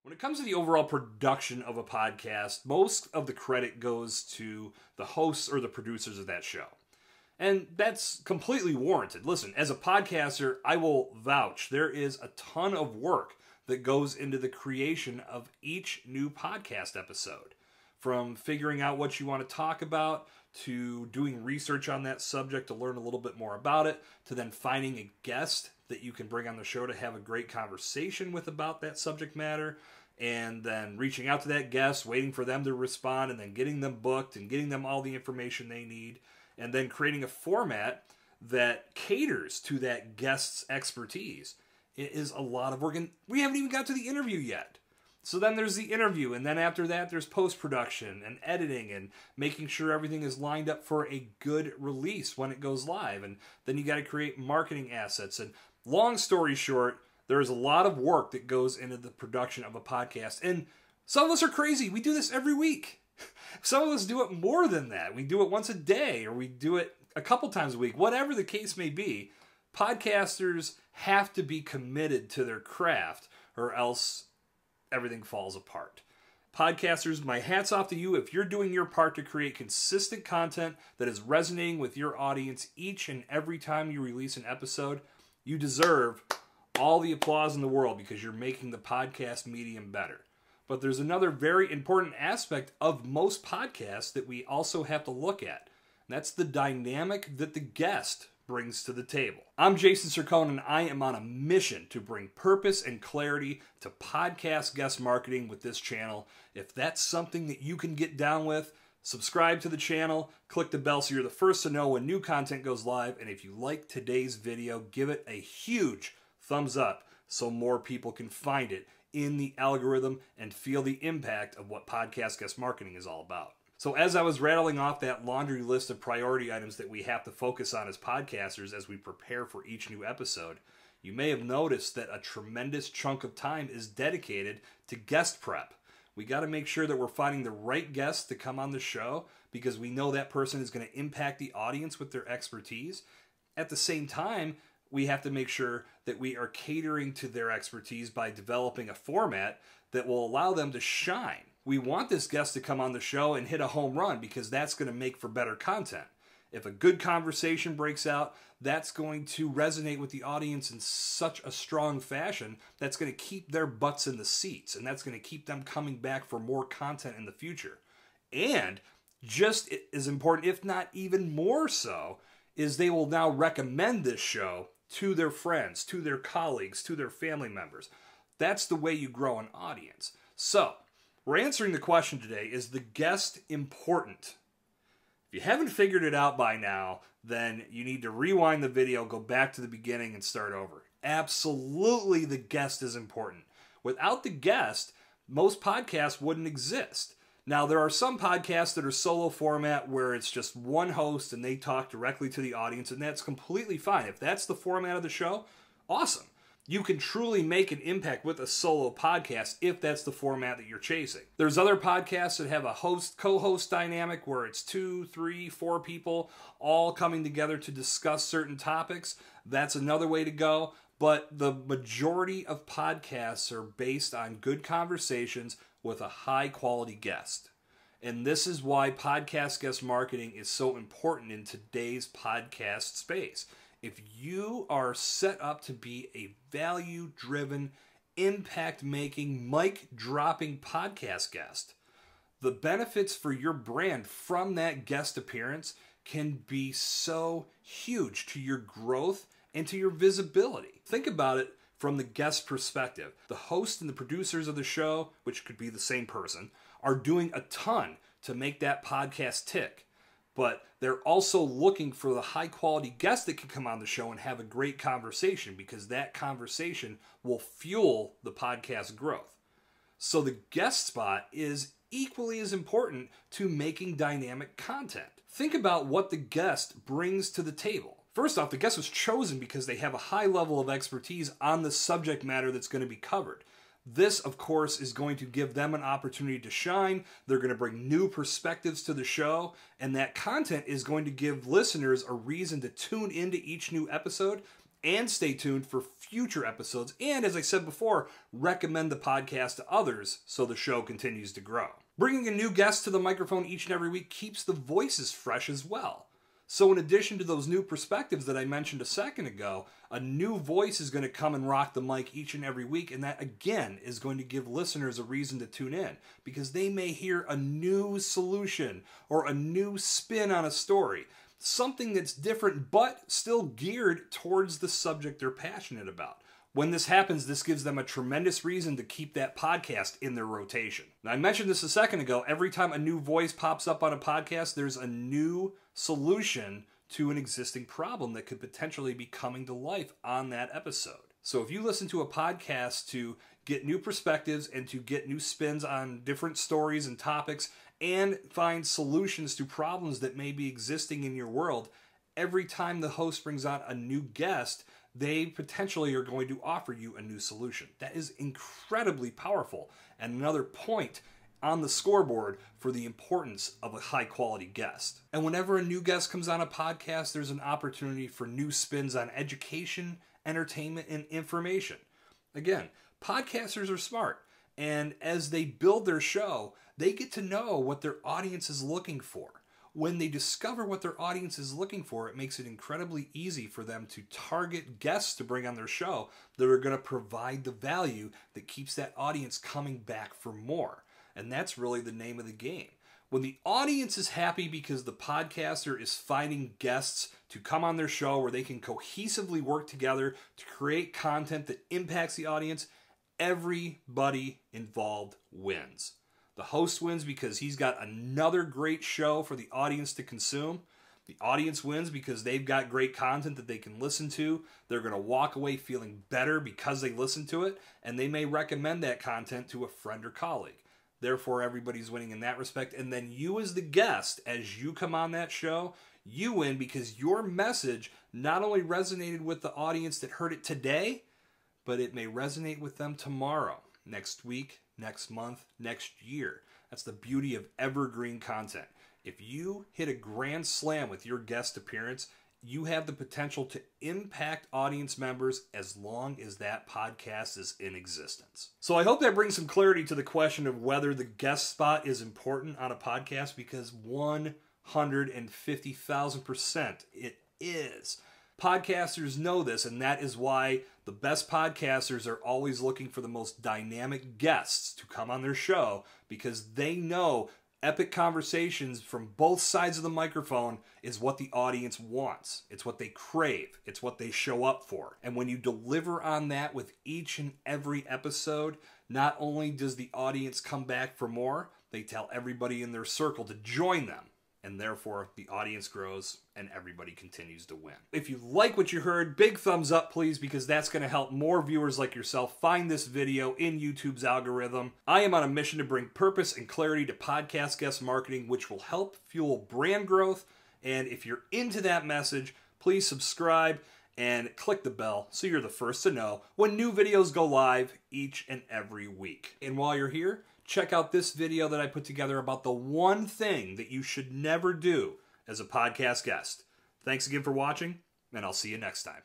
When it comes to the overall production of a podcast, most of the credit goes to the hosts or the producers of that show. And that's completely warranted. Listen, as a podcaster, I will vouch. There is a ton of work that goes into the creation of each new podcast episode. From figuring out what you want to talk about, to doing research on that subject to learn a little bit more about it, to then finding a guest that you can bring on the show to have a great conversation with about that subject matter, and then reaching out to that guest, waiting for them to respond, and then getting them booked and getting them all the information they need, and then creating a format that caters to that guest's expertise. It is a lot of work, and we haven't even got to the interview yet. So then there's the interview, and then after that there's post-production and editing and making sure everything is lined up for a good release when it goes live. And then you got to create marketing assets. And long story short, there is a lot of work that goes into the production of a podcast. And some of us are crazy. We do this every week. Some of us do it more than that. We do it once a day, or we do it a couple times a week. Whatever the case may be, podcasters have to be committed to their craft, or else everything falls apart. Podcasters, my hat's off to you if you're doing your part to create consistent content that is resonating with your audience each and every time you release an episode. You deserve all the applause in the world because you're making the podcast medium better. But there's another very important aspect of most podcasts that we also have to look at. And that's the dynamic that the guest brings to the table. I'm Jason Cercone, and I am on a mission to bring purpose and clarity to podcast guest marketing with this channel. If that's something that you can get down with, subscribe to the channel, click the bell so you're the first to know when new content goes live, and if you like today's video, give it a huge thumbs up so more people can find it in the algorithm and feel the impact of what podcast guest marketing is all about. So as I was rattling off that laundry list of priority items that we have to focus on as podcasters as we prepare for each new episode, you may have noticed that a tremendous chunk of time is dedicated to guest prep. We got to make sure that we're finding the right guest to come on the show because we know that person is going to impact the audience with their expertise. At the same time, we have to make sure that we are catering to their expertise by developing a format that will allow them to shine. We want this guest to come on the show and hit a home run because that's going to make for better content. If a good conversation breaks out, that's going to resonate with the audience in such a strong fashion that's going to keep their butts in the seats, and that's going to keep them coming back for more content in the future. And just as important, if not even more so, is they will now recommend this show to their friends, to their colleagues, to their family members. That's the way you grow an audience. So, we're answering the question today, is the guest important? If you haven't figured it out by now, then you need to rewind the video, go back to the beginning, and start over. Absolutely, the guest is important. Without the guest, most podcasts wouldn't exist. Now, there are some podcasts that are solo format where it's just one host and they talk directly to the audience, and that's completely fine. If that's the format of the show, awesome. You can truly make an impact with a solo podcast if that's the format that you're chasing. There's other podcasts that have a co-host dynamic where it's 2, 3, 4 people all coming together to discuss certain topics. That's another way to go. But the majority of podcasts are based on good conversations with a high-quality guest. And this is why podcast guest marketing is so important in today's podcast space. If you are set up to be a value-driven, impact-making, mic-dropping podcast guest, the benefits for your brand from that guest appearance can be so huge to your growth and to your visibility. Think about it from the guest perspective. The host and the producers of the show, which could be the same person, are doing a ton to make that podcast tick. But they're also looking for the high-quality guest that can come on the show and have a great conversation because that conversation will fuel the podcast growth. So the guest spot is equally as important to making dynamic content. Think about what the guest brings to the table. First off, the guest was chosen because they have a high level of expertise on the subject matter that's going to be covered. This, of course, is going to give them an opportunity to shine. They're going to bring new perspectives to the show, and that content is going to give listeners a reason to tune into each new episode and stay tuned for future episodes. And as I said before, recommend the podcast to others so the show continues to grow. Bringing a new guest to the microphone each and every week keeps the voices fresh as well. So in addition to those new perspectives that I mentioned a second ago, a new voice is going to come and rock the mic each and every week, and that again is going to give listeners a reason to tune in, because they may hear a new solution or a new spin on a story, something that's different but still geared towards the subject they're passionate about. When this happens, this gives them a tremendous reason to keep that podcast in their rotation. Now, I mentioned this a second ago. Every time a new voice pops up on a podcast, there's a new solution to an existing problem that could potentially be coming to life on that episode. So if you listen to a podcast to get new perspectives and to get new spins on different stories and topics and find solutions to problems that may be existing in your world, every time the host brings on a new guest, they potentially are going to offer you a new solution. That is incredibly powerful, and another point on the scoreboard for the importance of a high-quality guest. And whenever a new guest comes on a podcast, there's an opportunity for new spins on education, entertainment, and information. Again, podcasters are smart, and as they build their show, they get to know what their audience is looking for. When they discover what their audience is looking for, it makes it incredibly easy for them to target guests to bring on their show that are going to provide the value that keeps that audience coming back for more. And that's really the name of the game. When the audience is happy because the podcaster is finding guests to come on their show where they can cohesively work together to create content that impacts the audience, everybody involved wins. The host wins because he's got another great show for the audience to consume. The audience wins because they've got great content that they can listen to. They're going to walk away feeling better because they listened to it, and they may recommend that content to a friend or colleague. Therefore, everybody's winning in that respect. And then you as the guest, as you come on that show, you win because your message not only resonated with the audience that heard it today, but it may resonate with them tomorrow, next week, next month, next year. That's the beauty of evergreen content. If you hit a grand slam with your guest appearance, you have the potential to impact audience members as long as that podcast is in existence. So I hope that brings some clarity to the question of whether the guest spot is important on a podcast, because 150,000% it is. Podcasters know this, and that is why the best podcasters are always looking for the most dynamic guests to come on their show, because they know epic conversations from both sides of the microphone is what the audience wants. It's what they crave. It's what they show up for. And when you deliver on that with each and every episode, not only does the audience come back for more, they tell everybody in their circle to join them. And therefore, the audience grows and everybody continues to win. If you like what you heard, big thumbs up, please, because that's going to help more viewers like yourself find this video in YouTube's algorithm. I am on a mission to bring purpose and clarity to podcast guest marketing, which will help fuel brand growth. And if you're into that message, please subscribe and click the bell so you're the first to know when new videos go live each and every week. And while you're here, check out this video that I put together about the one thing that you should never do as a podcast guest. Thanks again for watching, and I'll see you next time.